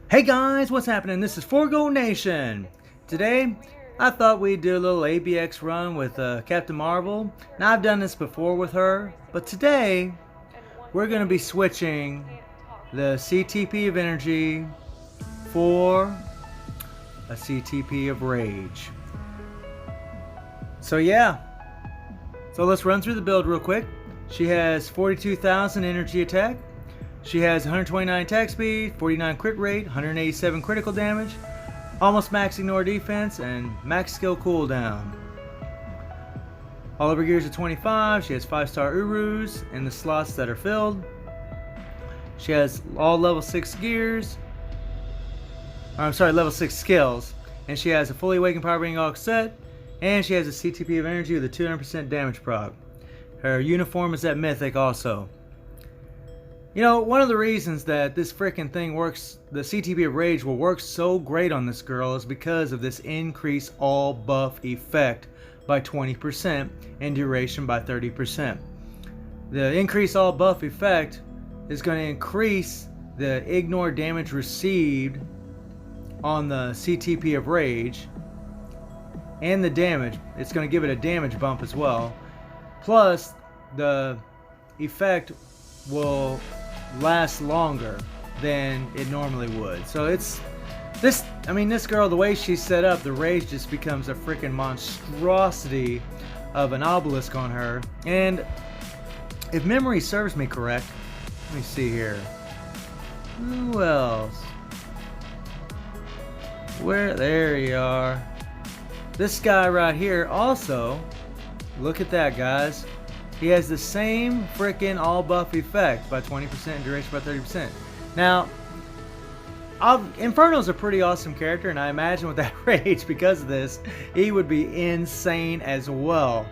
Hey guys, what's happening? This is Forgo Nation. Today, I thought we'd do a little ABX run with Captain Marvel. Now, I've done this before with her, but today, we're going to be switching the CTP of Energy for a CTP of Rage. So yeah, let's run through the build real quick. She has 42,000 energy attack. She has 129 attack speed, 49 crit rate, 187 critical damage, almost max ignore defense, and max skill cooldown. All of her gears are 25. She has 5-star Urus in the slots that are filled. She has all level 6 gears. Level 6 skills. And she has a fully awakened power being all set. And she has a CTP of energy with a 200% damage proc. Her uniform is at Mythic also. You know, one of the reasons that this freaking thing works, the CTP of Rage will work so great on this girl, is because of this increase all buff effect by 20% and duration by 30%. The increase all buff effect is going to increase the ignore damage received on the CTP of Rage and the damage. It's going to give it a damage bump as well. Plus, the effect will last longer than it normally would. So it's this girl, the way she's set up, the rage just becomes a freaking monstrosity of an obelisk on her. And if memory serves me correct, let me see here, who else, there you are, this guy right here also, look at that guys. He has the same freaking all buff effect by 20% and duration by 30%. Now, Inferno's a pretty awesome character, and I imagine with that rage, because of this, he would be insane as well.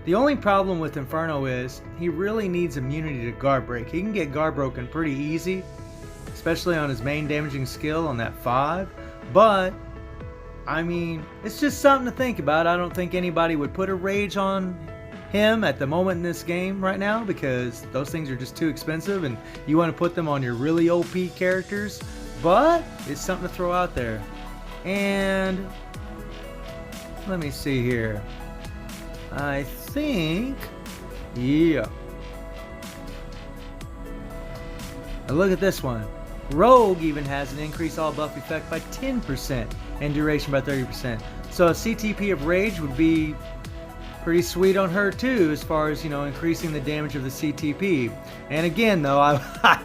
The only problem with Inferno is he really needs immunity to guard break. He can get guard broken pretty easy, especially on his main damaging skill on that 5. But, I mean, it's just something to think about. I don't think anybody would put a rage on him at the moment in this game right now, because those things are just too expensive and you want to put them on your really OP characters, but it's something to throw out there. And let me see here, I think, yeah, and look at this one. Rogue even has an increased all buff effect by 10% and duration by 30%. So a CTP of Rage would be pretty sweet on her too, as far as, you know, increasing the damage of the CTP. And again though, I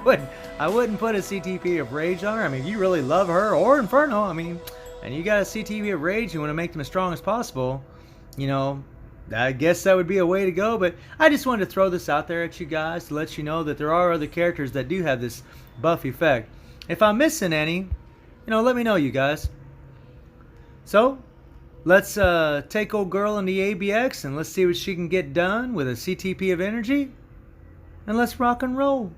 wouldn't put a CTP of Rage on her. I mean, if you really love her or Inferno, I mean, and you got a CTP of Rage, you want to make them as strong as possible, you know, I guess that would be a way to go. But I just wanted to throw this out there at you guys to let you know that there are other characters that do have this buff effect. If I'm missing any, you know, let me know, you guys. So let's take old girl in the ABX and let's see what she can get done with a CTP of energy. And let's rock and roll.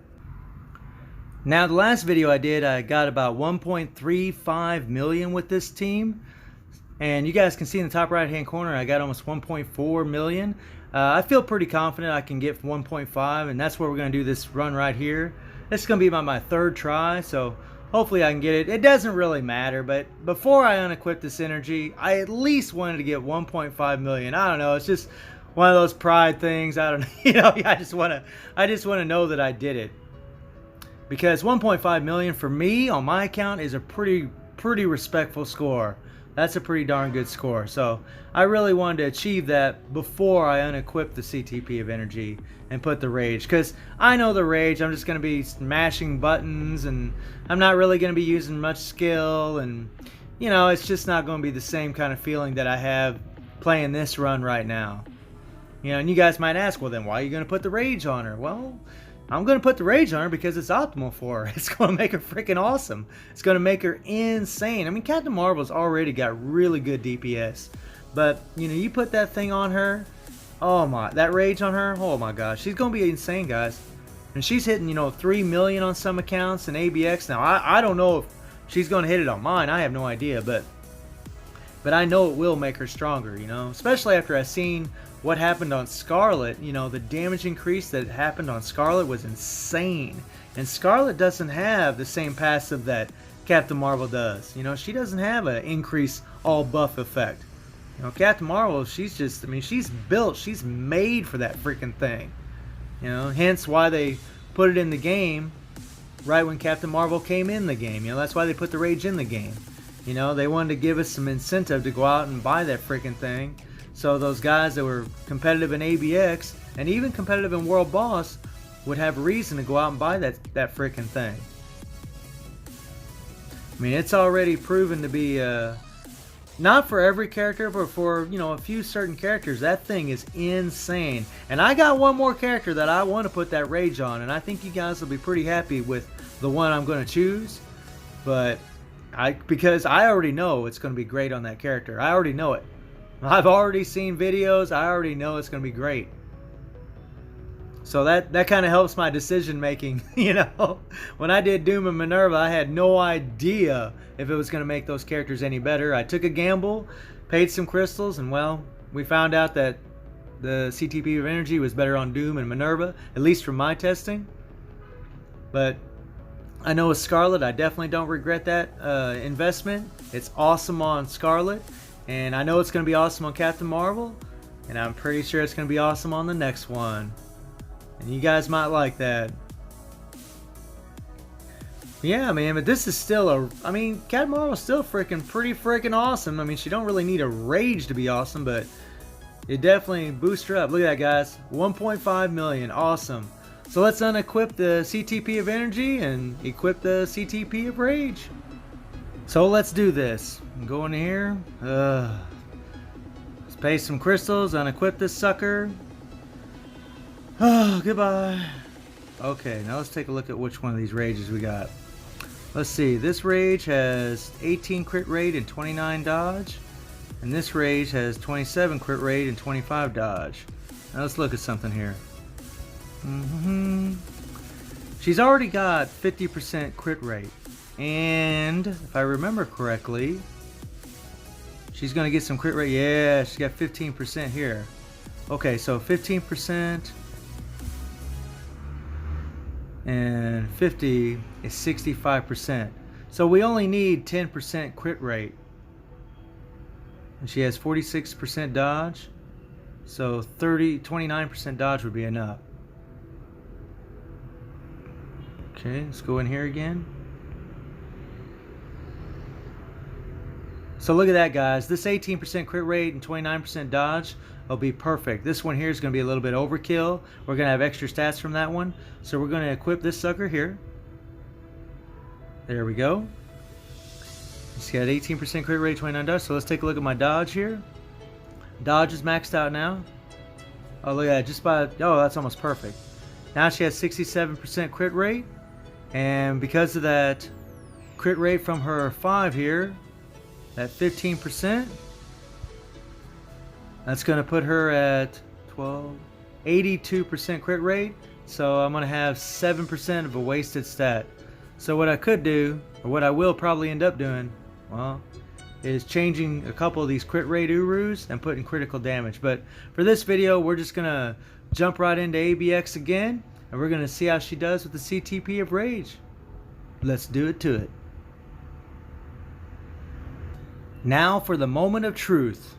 Now, the last video I did, I got about 1.35 million with this team. And you guys can see in the top right hand corner, I got almost 1.4 million. I feel pretty confident I can get 1.5, and that's where we're going to do this run right here. This is going to be my third try, so hopefully I can get it. It doesn't really matter, but before I unequip this energy, I at least wanted to get 1.5 million. I don't know, it's just one of those pride things. I don't know, you know, I just want to know that I did it. Because 1.5 million for me on my account is a pretty respectful score. That's a pretty darn good score. So I really wanted to achieve that before I unequip the CTP of energy and put the rage. Because I know the rage, I'm just going to be smashing buttons and I'm not really going to be using much skill. And, you know, it's just not going to be the same kind of feeling that I have playing this run right now. You know, and you guys might ask, well then why are you going to put the rage on her? Well, I'm going to put the rage on her because it's optimal for her. It's going to make her freaking awesome. It's going to make her insane. I mean, Captain Marvel's already got really good DPS. But, you know, you put that thing on her, oh my, that rage on her, oh my gosh. She's going to be insane, guys. And she's hitting, you know, 3 million on some accounts in ABX. Now, I don't know if she's going to hit it on mine. I have no idea. But I know it will make her stronger, you know. Especially after I've seen what happened on Scarlet. You know, the damage increase that happened on Scarlet was insane. And Scarlet doesn't have the same passive that Captain Marvel does. You know, she doesn't have an increase all buff effect. You know, Captain Marvel, she's just, I mean, she's built, she's made for that freaking thing. You know, hence why they put it in the game right when Captain Marvel came in the game. You know, that's why they put the Rage in the game. You know, they wanted to give us some incentive to go out and buy that freaking thing. So those guys that were competitive in ABX and even competitive in World Boss would have reason to go out and buy that freaking thing. I mean, it's already proven to be not for every character, but for, you know, a few certain characters. That thing is insane. And I got one more character that I want to put that Rage on, and I think you guys will be pretty happy with the one I'm going to choose. But because I already know it's going to be great on that character. I already know it. I've already seen videos. I already know it's going to be great. So that kind of helps my decision making, you know. When I did Doom and Minerva, I had no idea if it was going to make those characters any better. I took a gamble, paid some crystals, and well, we found out that the CTP of Energy was better on Doom and Minerva, at least from my testing. But I know with Scarlet, I definitely don't regret that investment. It's awesome on Scarlet, and I know it's going to be awesome on Captain Marvel, and I'm pretty sure it's going to be awesome on the next one. And you guys might like that. Yeah, man, but this is still I mean, Captain Marvel's still pretty freaking awesome. I mean, she don't really need a Rage to be awesome, but it definitely boosts her up. Look at that, guys. 1.5 million. Awesome. So let's unequip the CTP of Energy and equip the CTP of Rage. So let's do this. Go in here. Let's pay some crystals, unequip this sucker. Oh, goodbye. Okay, now let's take a look at which one of these Rages we got. Let's see, this Rage has 18 crit rate and 29 dodge. And this Rage has 27 crit rate and 25 dodge. Now let's look at something here. She's already got 50% crit rate. And if I remember correctly, she's going to get some crit rate. Yeah, she's got 15% here. Okay, so 15%. And 50 is 65%. So we only need 10% crit rate. And she has 46% dodge. So 29% dodge would be enough. Okay, let's go in here again. So look at that, guys. This 18% crit rate and 29% dodge will be perfect. This one here is going to be a little bit overkill. We're going to have extra stats from that one. So we're going to equip this sucker here. There we go. It's got 18% crit rate, 29 dodge. So let's take a look at my dodge here. Dodge is maxed out now. Oh, look at that. Oh, that's almost perfect. Now she has 67% crit rate. And because of that crit rate from her 5 here, that 15%, that's going to put her at 82% crit rate. So I'm going to have 7% of a wasted stat. So what I could do, or what I will probably end up doing, well, is changing a couple of these crit rate Urus and putting critical damage. But for this video, we're just going to jump right into ABX again, and we're going to see how she does with the CTP of Rage. Let's do it to it. Now for the moment of truth.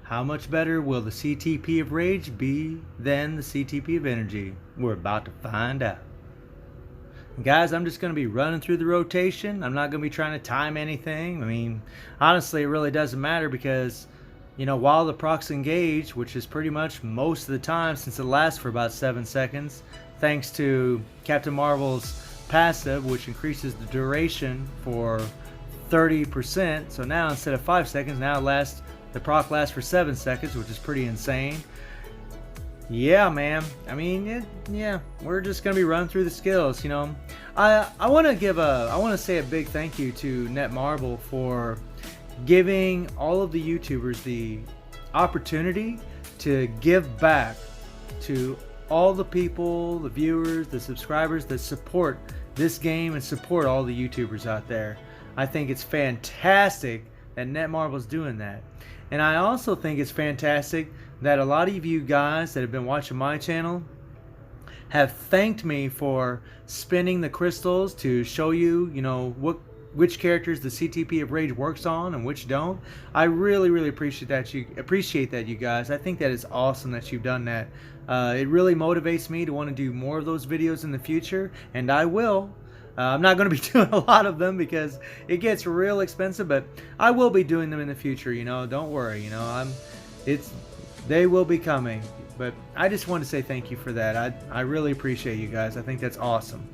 How much better will the CTP of Rage be than the CTP of Energy? We're about to find out. Guys, I'm just going to be running through the rotation. I'm not going to be trying to time anything. I mean, honestly, it really doesn't matter because, you know, while the procs engage, which is pretty much most of the time since it lasts for about 7 seconds, thanks to Captain Marvel's passive, which increases the duration for 30%. So now instead of 5 seconds, now the proc lasts for 7 seconds, which is pretty insane. Yeah, man. I mean, yeah, we're just gonna be running through the skills. You know, I want to say a big thank you to Netmarble for giving all of the YouTubers the opportunity to give back to all the people, the viewers, the subscribers that support this game and support all the YouTubers out there. I think it's fantastic that Netmarble's doing that. And I also think it's fantastic that a lot of you guys that have been watching my channel have thanked me for spinning the crystals to show you, you know, what which characters the CTP of Rage works on and which don't. I really appreciate that, you guys. I think that is awesome that you've done that. It really motivates me to want to do more of those videos in the future, and I will. I'm not going to be doing a lot of them because it gets real expensive, but I will be doing them in the future. You know, don't worry. You know, they will be coming. But I just want to say thank you for that. I really appreciate you guys. I think that's awesome.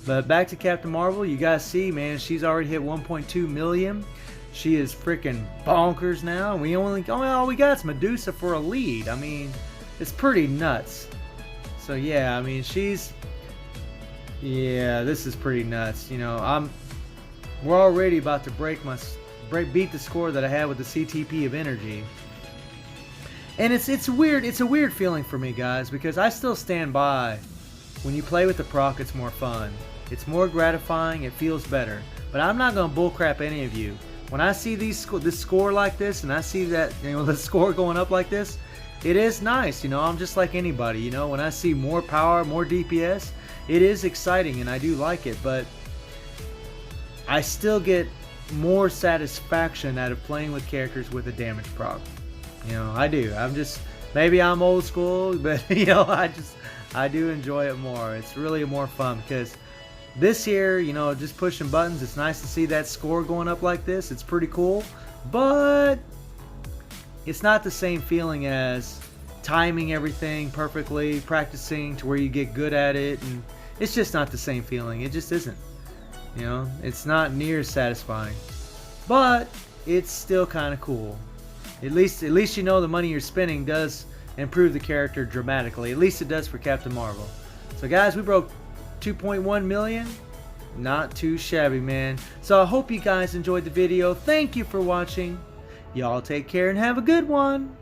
But back to Captain Marvel. You guys see, man, she's already hit 1.2 million. She is freaking bonkers now. We only all we got is Medusa for a lead. I mean, it's pretty nuts. So yeah, I mean, yeah, this is pretty nuts. You know, we're already about to beat the score that I had with the CTP of Energy. And it's weird. It's a weird feeling for me, guys, because I still stand by. When you play with the proc, it's more fun. It's more gratifying. It feels better. But I'm not gonna bullcrap any of you. When I see this score like this, and I see that, you know, the score going up like this, it is nice. You know, I'm just like anybody. You know, when I see more power, more DPS, it is exciting, and I do like it. But I still get more satisfaction out of playing with characters with a damage proc. You know, I do. Maybe I'm old school, but you know, I do enjoy it more. It's really more fun because this here, you know, just pushing buttons, it's nice to see that score going up like this. It's pretty cool, but it's not the same feeling as timing everything perfectly, practicing to where you get good at it, and it's just not the same feeling. It just isn't. You know, it's not near as satisfying, but it's still kind of cool. At least you know the money you're spending does improve the character dramatically. At least it does for Captain Marvel. So guys, we broke 2.1 million. Not too shabby, man. So I hope you guys enjoyed the video. Thank you for watching. Y'all take care and have a good one.